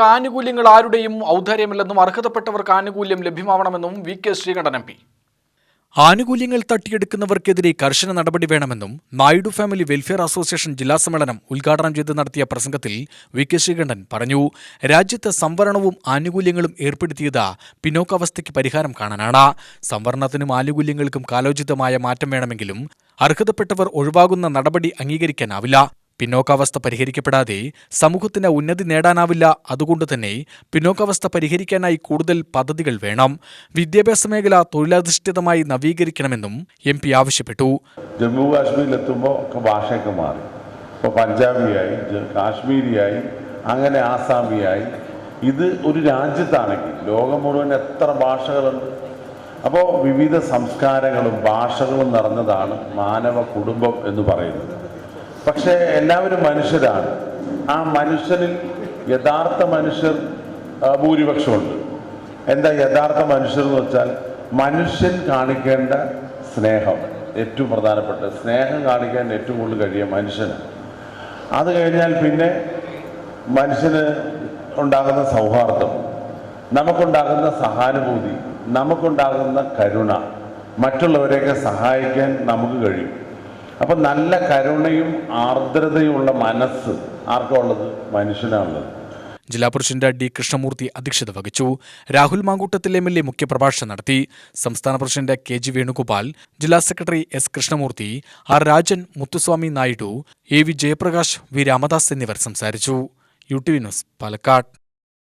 ആനുകൂല്യങ്ങൾ ആരുടെയും ഔദാര്യമല്ലെന്നും അർഹതപ്പെട്ടവർക്ക് ആനുകൂല്യം ലഭ്യമാവണമെന്നും വി.കെ. ശ്രീകണ്ഠൻ എം.പി. ആനുകൂല്യങ്ങൾ തട്ടിയെടുക്കുന്നവർക്കെതിരെ കർശന നടപടി വേണമെന്നും നായിഡു ഫാമിലി വെൽഫെയർ അസോസിയേഷൻ ജില്ലാ സമ്മേളനം ഉദ്ഘാടനം ചെയ്ത് നടത്തിയ പ്രസംഗത്തിൽ വി.കെ. ശ്രീകണ്ഠൻ പറഞ്ഞു. രാജ്യത്ത് സംവരണവും ആനുകൂല്യങ്ങളും ഏർപ്പെടുത്തിയത് പിന്നോക്കാവസ്ഥയ്ക്ക് പരിഹാരം കാണാനാണ്. സംവരണത്തിനും ആനുകൂല്യങ്ങൾക്കും കാലോചിതമായ മാറ്റം വേണമെങ്കിലും അർഹതപ്പെട്ടവർ ഒഴിവാകുന്ന നടപടി അംഗീകരിക്കാനാവില്ല. പിന്നോക്കാവസ്ഥ പരിഹരിക്കപ്പെടാതെ സമൂഹത്തിന് ഉന്നതി നേടാനാവില്ല. അതുകൊണ്ടുതന്നെ പിന്നോക്കാവസ്ഥ പരിഹരിക്കാനായി കൂടുതൽ പദ്ധതികൾ വേണം. വിദ്യാഭ്യാസ മേഖല തൊഴിലധിഷ്ഠിതമായി നവീകരിക്കണമെന്നും എം.പി. ആവശ്യപ്പെട്ടു. ജമ്മു കാശ്മീരിലെത്തുമ്പോൾ ഭാഷയൊക്കെ മാറി. ഇപ്പോൾ പഞ്ചാബിയായി, കാശ്മീരിയായി, അങ്ങനെ ആസാമിയായി. ഇത് ഒരു രാജ്യത്താണെങ്കിൽ ലോകം മുഴുവൻ എത്ര ഭാഷകളുണ്ട്. അപ്പോൾ വിവിധ സംസ്കാരങ്ങളും ഭാഷകളും നിറഞ്ഞതാണ് മാനവ കുടുംബം എന്ന് പറയുന്നത്. പക്ഷേ എല്ലാവരും മനുഷ്യരാണ്. ആ മനുഷ്യരിൽ യഥാർത്ഥ മനുഷ്യർ ഭൂരിപക്ഷമുണ്ട്. എന്താ യഥാർത്ഥ മനുഷ്യർ എന്ന് വെച്ചാൽ മനുഷ്യൻ കാണിക്കേണ്ട സ്നേഹം, ഏറ്റവും പ്രധാനപ്പെട്ട സ്നേഹം കാണിക്കാൻ ഏറ്റവും കൂടുതൽ കഴിയുക മനുഷ്യനാണ്. അത് കഴിഞ്ഞാൽ പിന്നെ മനുഷ്യന് ഉണ്ടാകുന്ന സൗഹാർദ്ദം, നമുക്കുണ്ടാകുന്ന സഹാനുഭൂതി, നമുക്കുണ്ടാകുന്ന കരുണ, മറ്റുള്ളവരെയൊക്കെ സഹായിക്കാൻ നമുക്ക് കഴിയും. അപ്പം നല്ല കരുണയും ആർദ്രതയുമുള്ള മനസ്സ് ആർക്കുള്ളത്? മനുഷ്യനാണുള്ളത്. ജില്ലാ പ്രസിഡന്റ് ഡി കൃഷ്ണമൂർത്തി അധ്യക്ഷത വഹിച്ചു. രാഹുൽ മാങ്കൂട്ടത്തിൽ എം.എൽ.എ. മുഖ്യപ്രഭാഷണം നടത്തി. സംസ്ഥാന പ്രസിഡന്റ് കെ.ജി. വേണുഗോപാൽ, ജില്ലാ secretary S. Krishnamurthy, R. Rajan, Muthuswamy Naidu, AV. Jayaprakash, V. Ramadas എന്നിവർ സംസാരിച്ചു. UTV news, Palakkad.